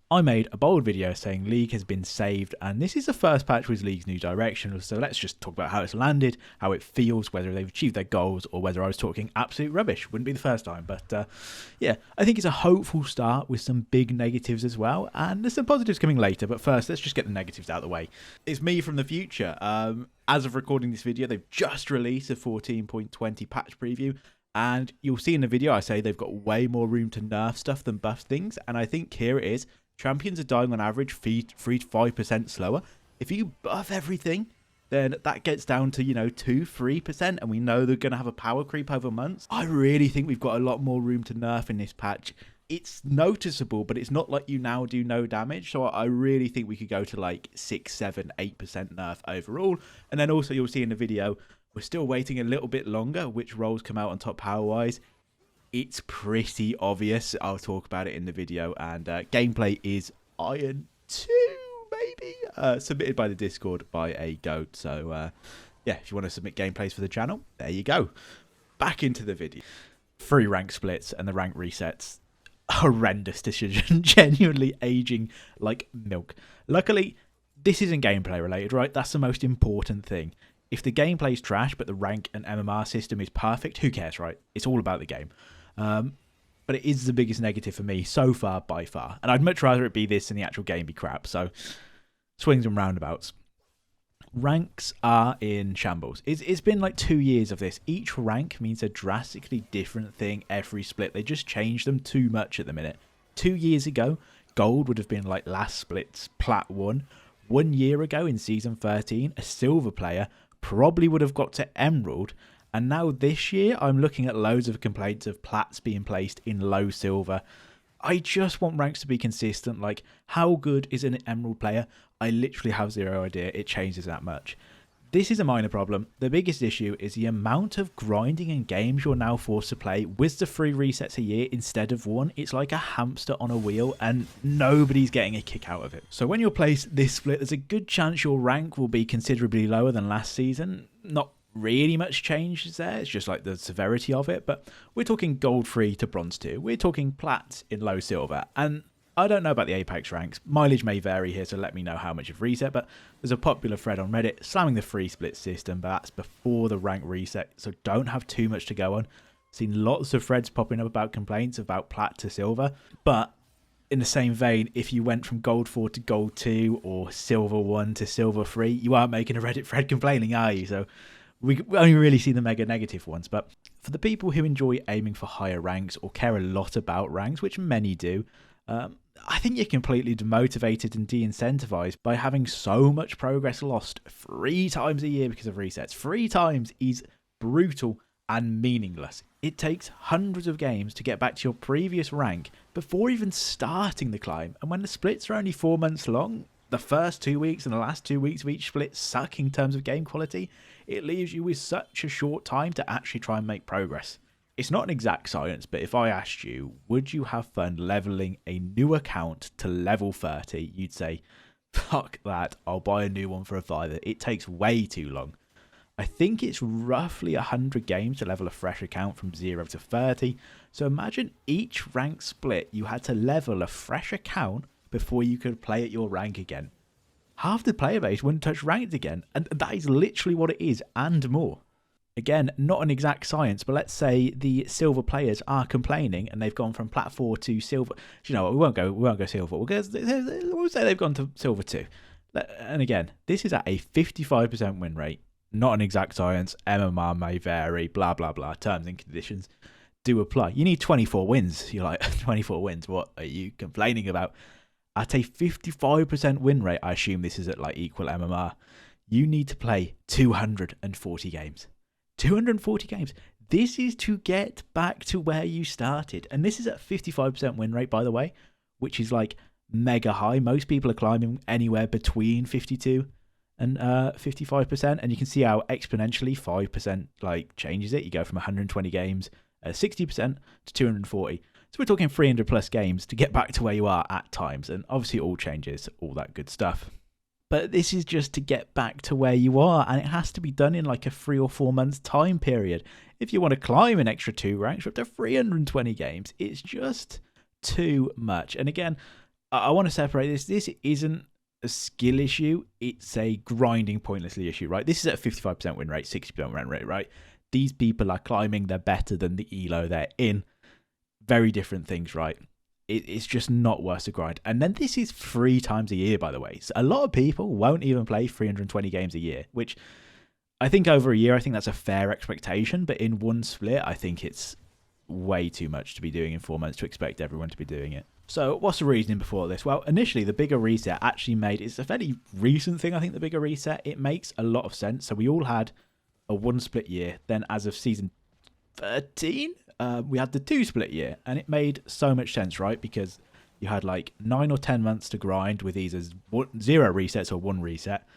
I made a bold video saying League has been saved, and this is the first patch with League's new direction, so let's just talk about how it's landed, how it feels, whether they've achieved their goals, or whether I was talking absolute rubbish. Wouldn't be the first time, but yeah, I think it's a hopeful start with some big negatives as well, and there's some positives coming later, but first, let's just get the negatives out of the way. It's me from the future. As of recording this video, they've just released a 14.20 patch preview, and you'll see in the video I say they've got way more room to nerf stuff than buff things, and I think here it is. Champions are dying on average 3 to 5% slower. If you buff everything, then that gets down to, 2-3%, and we know they're going to have a power creep over months. I really think we've got a lot more room to nerf in this patch. It's noticeable, but it's not like you now do no damage, so I really think we could go to like 6, 7, 8% nerf overall. And then also you'll see in the video, we're still waiting a little bit longer which roles come out on top power-wise. It's pretty obvious. I'll talk about it in the video, and gameplay is Iron 2, maybe? Submitted by the Discord by a goat. So, yeah, if you want to submit gameplays for the channel, there you go. Back into the video. 3 rank splits and the rank resets. Horrendous decision. Genuinely aging like milk. Luckily, this isn't gameplay related, right? That's the most important thing. If the gameplay's trash, but the rank and MMR system is perfect, who cares, right? It's all about the game. But it is the biggest negative for me so far, by far. And I'd much rather it be this than the actual game be crap. So, swings and roundabouts. Ranks are in shambles. It's been like 2 years of this. Each rank means a drastically different thing every split. They just change them too much at the minute. 2 years ago, gold would have been like last split's plat 1. 1 year ago in season 13, a silver player probably would have got to emerald. And now this year, I'm looking at loads of complaints of plats being placed in low silver. I just want ranks to be consistent. Like, how good is an emerald player? I literally have zero idea. It changes that much. This is a minor problem. The biggest issue is the amount of grinding and games you're now forced to play with the 3 resets a year instead of 1. It's like a hamster on a wheel, and nobody's getting a kick out of it. So when you're placed this split, there's a good chance your rank will be considerably lower than last season. Not really much change there, it's just like the severity of it, but we're talking gold 3 to bronze 2, we're talking plats in low silver, and I don't know about the Apex ranks, mileage may vary here, so let me know how much you've reset, but there's a popular thread on Reddit slamming the free split system, but that's before the rank reset, so don't have too much to go on. Seen lots of threads popping up about complaints about plat to silver, but in the same vein, if you went from gold 4 to gold 2 or silver 1 to silver 3, you aren't making a Reddit thread complaining, are you? So we only really see the mega negative ones, but for the people who enjoy aiming for higher ranks or care a lot about ranks, which many do, I think you're completely demotivated and de-incentivized by having so much progress lost 3 times a year because of resets. 3 times is brutal and meaningless. It takes hundreds of games to get back to your previous rank before even starting the climb, and when the splits are only 4 months long, the first 2 weeks and the last 2 weeks of each split suck in terms of game quality. It leaves you with such a short time to actually try and make progress. It's not an exact science, but if I asked you, would you have fun leveling a new account to level 30? You'd say, fuck that, I'll buy a new one for a $5. It takes way too long. I think it's roughly 100 games to level a fresh account from 0 to 30. So imagine each rank split you had to level a fresh account before you could play at your rank again. Half the player base wouldn't touch ranked again, and that is literally what it is, and more. Again, not an exact science, but let's say the silver players are complaining and they've gone from plat 4 to silver. You know what, we won't go silver. We'll say they've gone to silver 2. And again, this is at a 55% win rate. Not an exact science. MMR may vary, blah, blah, blah. Terms and conditions do apply. You need 24 wins. You're like, 24 wins, what are you complaining about? At a 55% win rate, I assume this is at like equal MMR, you need to play 240 games. 240 games. This is to get back to where you started. And this is at 55% win rate, by the way, which is like mega high. Most people are climbing anywhere between 52 and 55%. And you can see how exponentially 5% like changes it. You go from 120 games, 60% to 240. So we're talking 300 plus games to get back to where you are at times. And obviously it all changes, all that good stuff. But this is just to get back to where you are, and it has to be done in like a 3 or 4 months time period. If you want to climb an extra 2 ranks up to 320 games, it's just too much. And again, I want to separate this. This isn't a skill issue. It's a grinding pointlessly issue, right? This is at a 55% win rate, 60% win rate, right? These people are climbing. They're better than the elo they're in. Very different things, right? It's just not worth the grind. And then this is 3 times a year, by the way. So a lot of people won't even play 320 games a year, which I think over a year, I think that's a fair expectation. But in one split, I think it's way too much to be doing in 4 months to expect everyone to be doing it. So what's the reasoning before this? Well, initially, the bigger reset actually it's a fairly recent thing, I think, the bigger reset. It makes a lot of sense. So we all had a 1 split year. Then as of season 13, we had the 2 split year. And it made so much sense, right? Because you had like 9 or 10 months to grind with either 0 resets or 1 reset.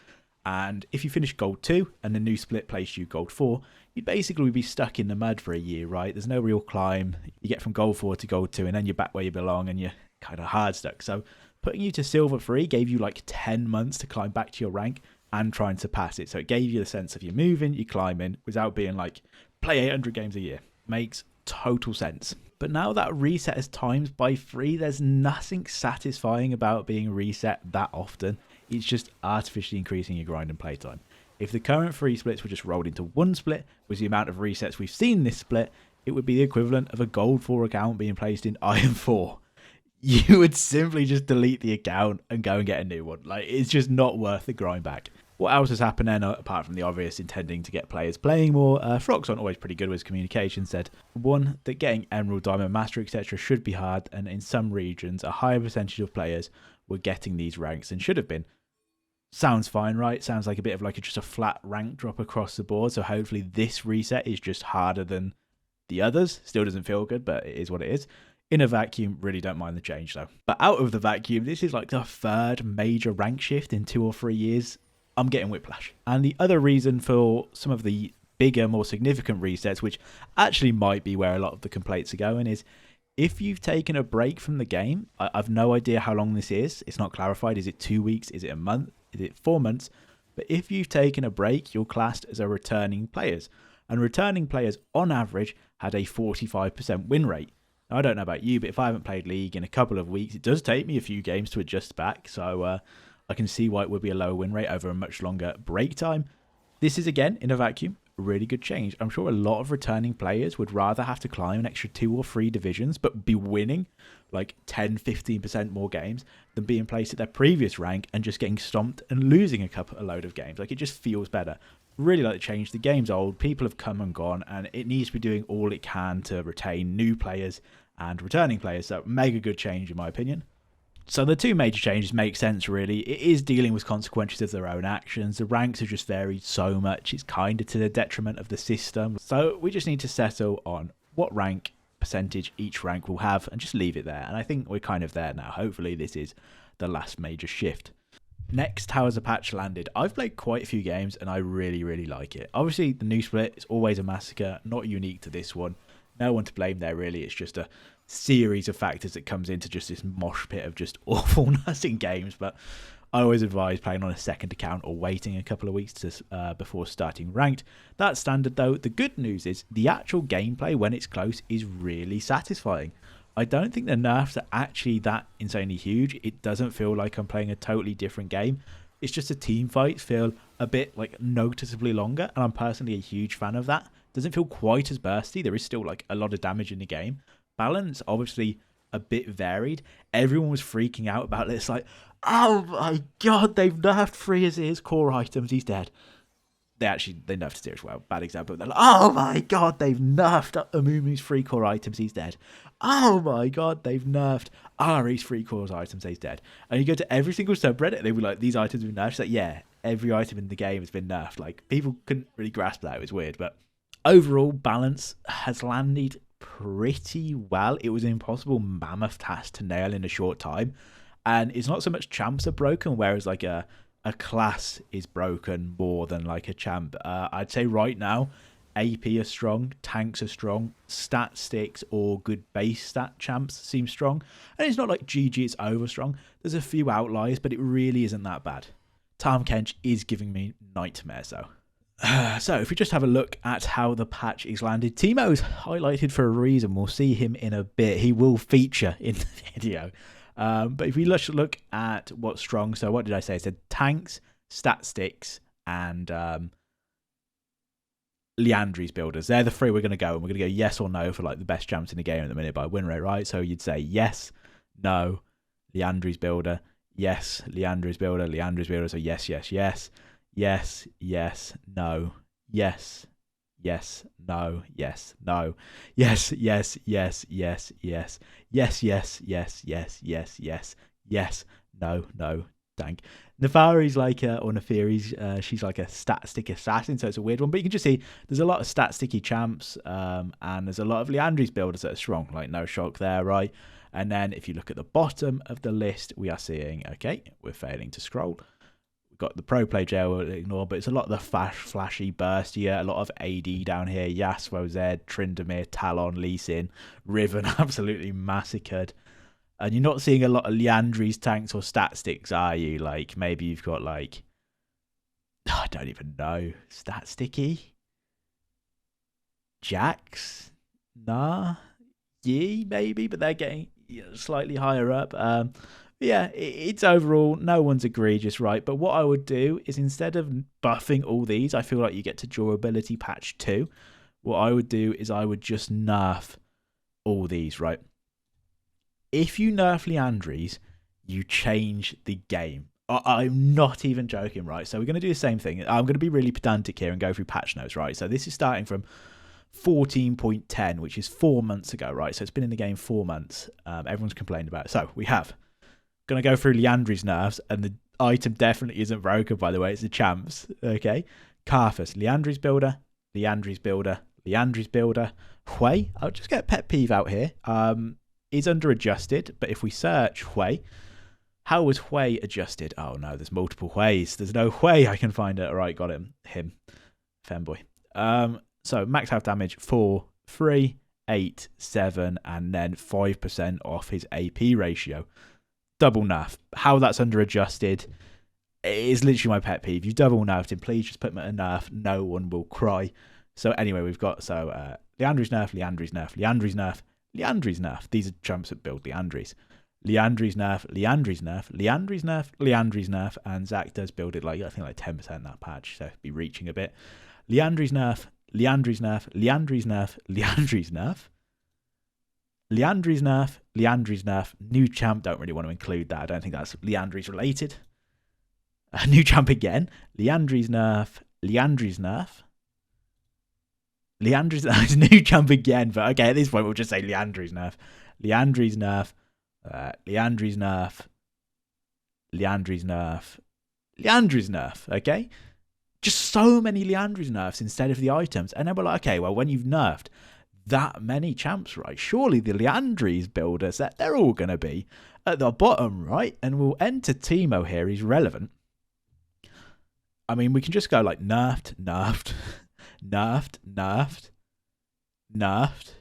And if you finish gold 2 and the new split placed you gold 4, you'd basically be stuck in the mud for a year, right? There's no real climb. You get from gold 4 to gold 2 and then you're back where you belong and you're kind of hard stuck. So putting you to silver 3 gave you like 10 months to climb back to your rank and try and surpass it. So it gave you the sense of you're moving, you're climbing without being like play 800 games a year. Makes total sense. But now that reset is timed by 3, there's nothing satisfying about being reset that often. It's just artificially increasing your grind and playtime. If the current 3 splits were just rolled into 1 split with the amount of resets we've seen this split, it would be the equivalent of a gold 4 account being placed in iron 4. You would simply just delete the account and go and get a new one. Like, it's just not worth the grind back. What else has happened then, apart from the obvious intending to get players playing more? Froxon, always pretty good with his communication, said, 1, that getting Emerald, Diamond, Master, etc. should be hard, and in some regions, a higher percentage of players were getting these ranks and should have been. Sounds fine, right? Sounds like a bit of like just a flat rank drop across the board. So hopefully this reset is just harder than the others. Still doesn't feel good, but it is what it is. In a vacuum, really don't mind the change though. But out of the vacuum, this is like the 3rd major rank shift in 2 or 3 years. I'm getting whiplash. And the other reason for some of the bigger, more significant resets, which actually might be where a lot of the complaints are going, is if you've taken a break from the game, I've no idea how long this is. It's not clarified. Is it 2 weeks? Is it a month? Is it 4 months? But if you've taken a break, you're classed as a returning players. And returning players, on average, had a 45% win rate. Now, I don't know about you, but if I haven't played League in a couple of weeks, it does take me a few games to adjust back. So I can see why it would be a lower win rate over a much longer break time. This is, again, in a vacuum, a really good change. I'm sure a lot of returning players would rather have to climb an extra 2 or 3 divisions, but be winning like 10, 15% more games than being placed at their previous rank and just getting stomped and losing a load of games. Like, it just feels better. Really like the change. The game's old. People have come and gone, and it needs to be doing all it can to retain new players and returning players. So mega good change in my opinion. So the 2 major changes make sense, really. It is dealing with consequences of their own actions. The ranks have just varied so much. It's kind of to the detriment of the system. So we just need to settle on what rank percentage each rank will have and just leave it there. And I think we're kind of there now. Hopefully this is the last major shift. Next, how has the patch landed? I've played quite a few games and I really, really like it. Obviously, the new split is always a massacre, not unique to this one. No one to blame there, really. It's just a series of factors that comes into just this mosh pit of just awfulness in games. But I always advise playing on a second account or waiting a couple of weeks to before starting ranked. That's standard though. The good news is the actual gameplay when it's close is really satisfying. I don't think the nerfs are actually that insanely huge. It doesn't feel like I'm playing a totally different game. It's just the team fights feel a bit like noticeably longer, and I'm personally a huge fan of that. Doesn't feel quite as bursty. There is still like a lot of damage in the game. Balance, obviously a bit varied. Everyone was freaking out about this, like, oh my god, they've nerfed 3 of his core items, he's dead. They nerfed Steer as well. Bad example. They're like, oh my god, they've nerfed Amumu's 3 core items, he's dead. Oh my god, they've nerfed Ari's 3 core items, he's dead. And you go to every single subreddit, they were like, these items have been nerfed. It's like, yeah, every item in the game has been nerfed. Like, people couldn't really grasp that. It was weird. But overall, balance has landed pretty well. It was an impossible mammoth task to nail in a short time. And it's not so much champs are broken, whereas like a class is broken more than like a champ. I'd say right now, AP are strong, tanks are strong, stat sticks or good base stat champs seem strong. And it's not like GG is over strong. There's a few outliers, but it really isn't that bad. Tahm Kench is giving me nightmares though. So if we just have a look at how the patch is landed, Teemo's highlighted for a reason. We'll see him in a bit. He will feature in the video. But if we look at what's strong, so what did I say? I said tanks, stat sticks, and Liandry's builders. They're the three we're going to go, and we're going to go yes or no for like the best champs in the game at the minute by win rate, right? So you'd say yes, no, Liandry's builder, yes, Liandry's builder, Liandry's builder. So yes, yes, yes, yes, yes, no, yes, yes, no, yes, no, yes, yes, yes, yes, yes, yes, yes, yes, yes, yes, yes, yes, no, no, dank. Nefari's like, or Nefari's, she's like a stat stick assassin, so it's a weird one. But you can just see there's a lot of stat sticky champs, and there's a lot of Liandry's builders that are strong, like no shock there, right? And then if you look at the bottom of the list, we are seeing, okay, we're failing to scroll. We've got the pro play jail, we'll ignore, but it's a lot of the flashy burst here, a lot of AD down here, Yasuo, Zed, Tryndamere, Talon, Lee Sin, Riven, absolutely massacred. And you're not seeing a lot of Liandry's tanks or stat sticks, are you? Like, maybe you've got, like, I don't even know. Stat sticky? Jax? Nah. Yi, maybe, but they're getting slightly higher up. Yeah, it's overall, no one's egregious, right? But what I would do is instead of buffing all these, I feel like you get to durability patch 2. What I would do is I would just nerf all these, right? If you nerf Liandry's, you change the game. I'm not even joking, right? So we're going to do the same thing. I'm going to be really pedantic here and go through patch notes, right? So this is starting from 14.10, which is 4 months ago, right? So it's been in the game 4 months. Everyone's complained about it. So we have going to go through Liandry's nerfs, and the item definitely isn't broken, by the way. It's the champs, okay? Carthus, Liandry's builder, Liandry's builder, Liandry's builder. Hui, I'll just get a pet peeve out here. Is under adjusted, but if we search Hui, how was Hui adjusted? Oh no, there's multiple Huis. There's no Hui I can find it. All right, got him. Femboy. So max health damage 4, 3, 8, 7, and then 5% off his AP ratio. Double nerf. How that's under adjusted is literally my pet peeve. You double nerfed him, please just put him at a nerf. No one will cry. So anyway, we've got Liandry's nerf, Liandry's nerf, Liandry's nerf, Liandry's nerf. These are chumps that build Liandry's. Liandry's nerf, Liandry's nerf, Liandry's nerf, Liandry's nerf, and Zach does build it like, I think like 10% that patch, so be reaching a bit. Liandry's nerf, Liandry's nerf, Liandry's nerf, Liandry's nerf, Liandry's nerf, Liandry's nerf, new champ, don't really want to include that, I don't think that's Liandry's related. New champ again, Liandry's nerf, Liandry's nerf, Liandry's new champ again, but okay, at this point we'll just say Liandry's nerf. Liandry's nerf, Liandry's nerf, Liandry's nerf, Liandry's nerf, okay? Just so many Liandry's nerfs instead of the items. And then we're like, okay, well, when you've nerfed that many champs, right, surely the Liandry's builders, they're all going to be at the bottom, right? And we'll enter Teemo here, he's relevant. I mean, we can just go like nerfed, nerfed, nerfed, nerfed, nerfed,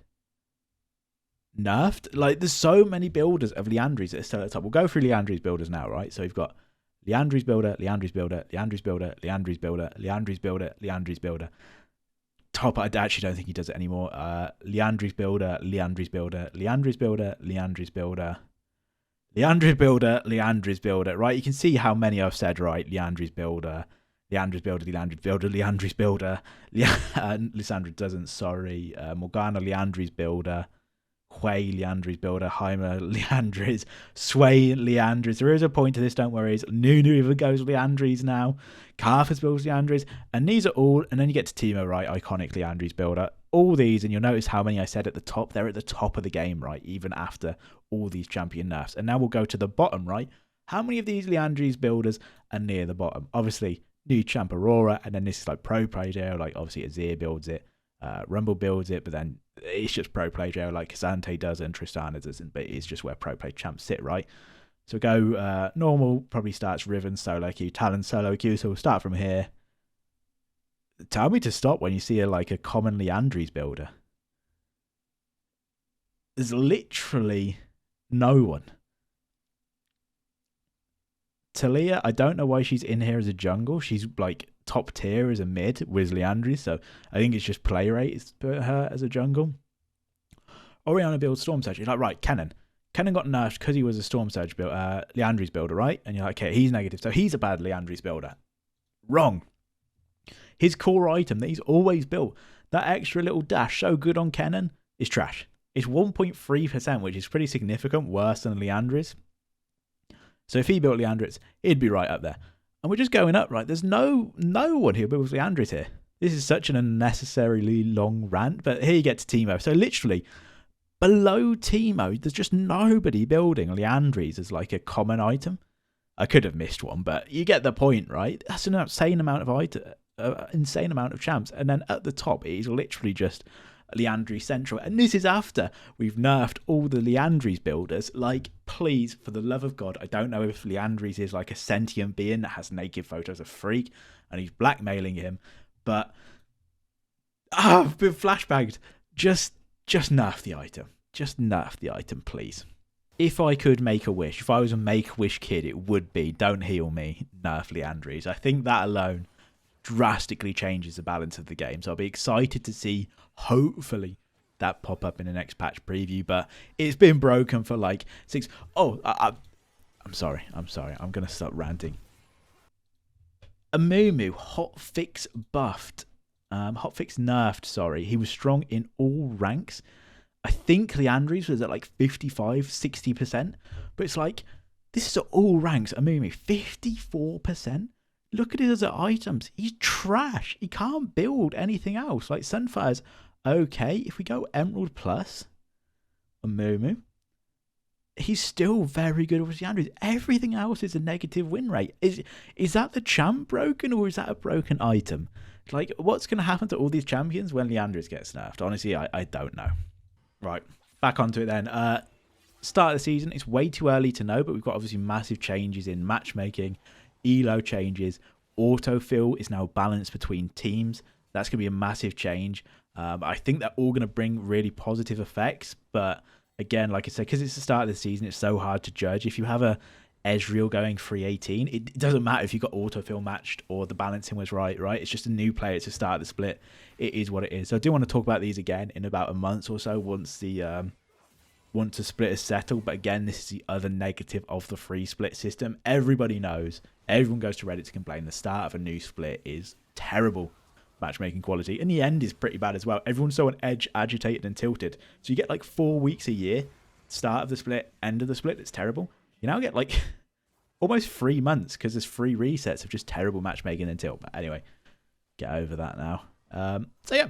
nerfed. Like, there's so many builders of Liandry's that are still at the top. We'll go through Liandry's builders now, right? So we've got Liandry's builder, Liandry's builder, Liandry's builder, Liandry's builder, Liandry's builder, Liandry's builder. Top, I actually don't think he does it anymore. Liandry's builder, Liandry's builder, Liandry's builder, Liandry's builder, Liandry's builder, Liandry's builder. Right, you can see how many I've said, right? Liandry's builder, Liandry's builder, Liandry's builder, Liandry's builder. Lysandra doesn't, sorry. Morgana, Liandry's builder. Hui, Liandry's builder. Heimer, Liandry's. Sway, Liandry's. There is a point to this, don't worry. Nunu even goes Liandry's now. Carthus builds Liandry's. And these are all, and then you get to Teemo, right? Iconic Liandry's builder. All these, and you'll notice how many I said at the top. They're at the top of the game, right? Even after all these champion nerfs. And now we'll go to the bottom, right? How many of these Liandry's builders are near the bottom? Obviously, new champ Aurora, and then this is like pro play jail, like obviously Azir builds it, Rumble builds it, but then it's just pro play jail like Kazante does and Tristana doesn't, but it's just where pro play champs sit, right? So go normal, probably starts Riven solo queue, Talon solo queue, so we'll start from here. Tell me to stop when you see like a common Liandry's builder. There's literally no one. Talia, I don't know why she's in here as a jungle. She's like top tier as a mid with Liandry, so I think it's just play rate to put her as a jungle. Oriana builds Storm Surge. You're like, right, Kennen. Kennen got nerfed because he was a Storm Surge builder, Liandry's builder, right? And you're like, okay, he's negative, so he's a bad Liandry's builder. Wrong. His core item that he's always built, that extra little dash, so good on Kennen, is trash. It's 1.3%, which is pretty significant, worse than Liandry's. So if he built Liandry's, he'd be right up there. And we're just going up, right? There's no one who builds Liandry's here. This is such an unnecessarily long rant, but here you get to Teemo. So literally, below Teemo, there's just nobody building Liandry's as like a common item. I could have missed one, but you get the point, right? That's an insane amount of champs. And then at the top, it is literally just Liandry Central. And this is after we've nerfed all the Liandry's builders. Like, please, for the love of God, I don't know if Liandry's is like a sentient being that has naked photos of Freak and he's blackmailing him. But I've been flashbagged. Just nerf the item. Just nerf the item, please. If I could make a wish, if I was a Make-A-Wish kid, it would be, don't heal me, nerf Liandry's. I think that alone drastically changes the balance of the game. So I'll be excited to see, hopefully, that pop up in the next patch preview. But it's been broken for like 6... Oh, I'm sorry. I'm going to stop ranting. Amumu, hotfix buffed. Hotfix nerfed, sorry. He was strong in all ranks. I think Liandry's was at like 55, 60%. But it's like, this is at all ranks. Amumu, 54%. Look at his other items. He's trash. He can't build anything else. Like Sunfire's okay. If we go Emerald Plus, Amumu, he's still very good with Liandry's. Everything else is a negative win rate. Is that the champ broken, or is that a broken item? Like, what's going to happen to all these champions when Liandry's gets nerfed? Honestly, I don't know. Right, back onto it then. Start of the season, it's way too early to know, but we've got obviously massive changes in matchmaking, elo changes, autofill is now balanced between teams. That's going to be a massive change. I think they're all going to bring really positive effects, but again, like I said, because it's the start of the season, it's so hard to judge. If you have a Ezreal going 318, it doesn't matter if you got autofill matched or the balancing was right? It's just a new player. It's the start of the split. It is what it is. So I do want to talk about these again in about a month or so once the split is settled. But again, this is the other negative of the free split system. Everybody knows. Everyone goes to Reddit to complain. The start of a new split is terrible matchmaking quality. And the end is pretty bad as well. Everyone's so on edge, agitated and tilted. So you get like 4 weeks a year. Start of the split, end of the split. It's terrible. You now get like almost 3 months because there's 3 resets of just terrible matchmaking and tilt. But anyway, get over that now. So yeah,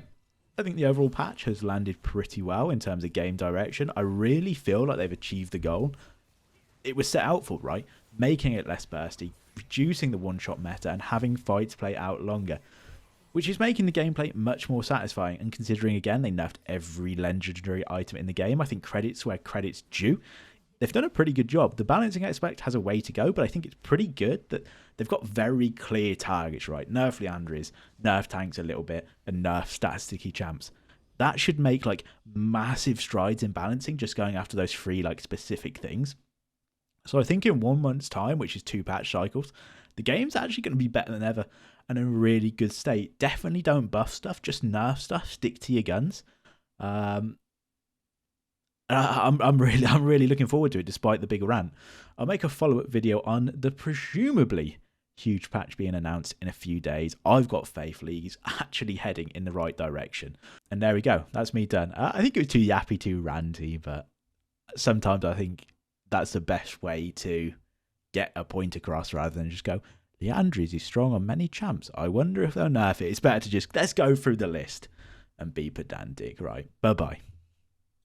I think the overall patch has landed pretty well in terms of game direction. I really feel like they've achieved the goal it was set out for, right? Making it less bursty, reducing the one-shot meta, and having fights play out longer, which is making the gameplay much more satisfying. And considering, again, they nerfed every legendary item in the game, I think credit's where credit's due. They've done a pretty good job. The balancing aspect has a way to go, but I think it's pretty good that they've got very clear targets, right? Nerf Liandry's, nerf tanks a little bit, and nerf statisticky champs. That should make like massive strides in balancing, just going after those 3 like specific things. So I think in 1 month's time, which is 2 patch cycles, the game's actually going to be better than ever and in a really good state. Definitely don't buff stuff, just nerf stuff. Stick to your guns. I'm really looking forward to it, despite the big rant. I'll make a follow-up video on the presumably huge patch being announced in a few days. I've got faith League is actually heading in the right direction. And there we go. That's me done. I think it was too yappy, too ranty, but sometimes I think that's the best way to get a point across rather than just go, Liandry's is strong on many champs. I wonder if they'll nerf it. It's better to just, let's go through the list and be pedantic, right? Bye-bye.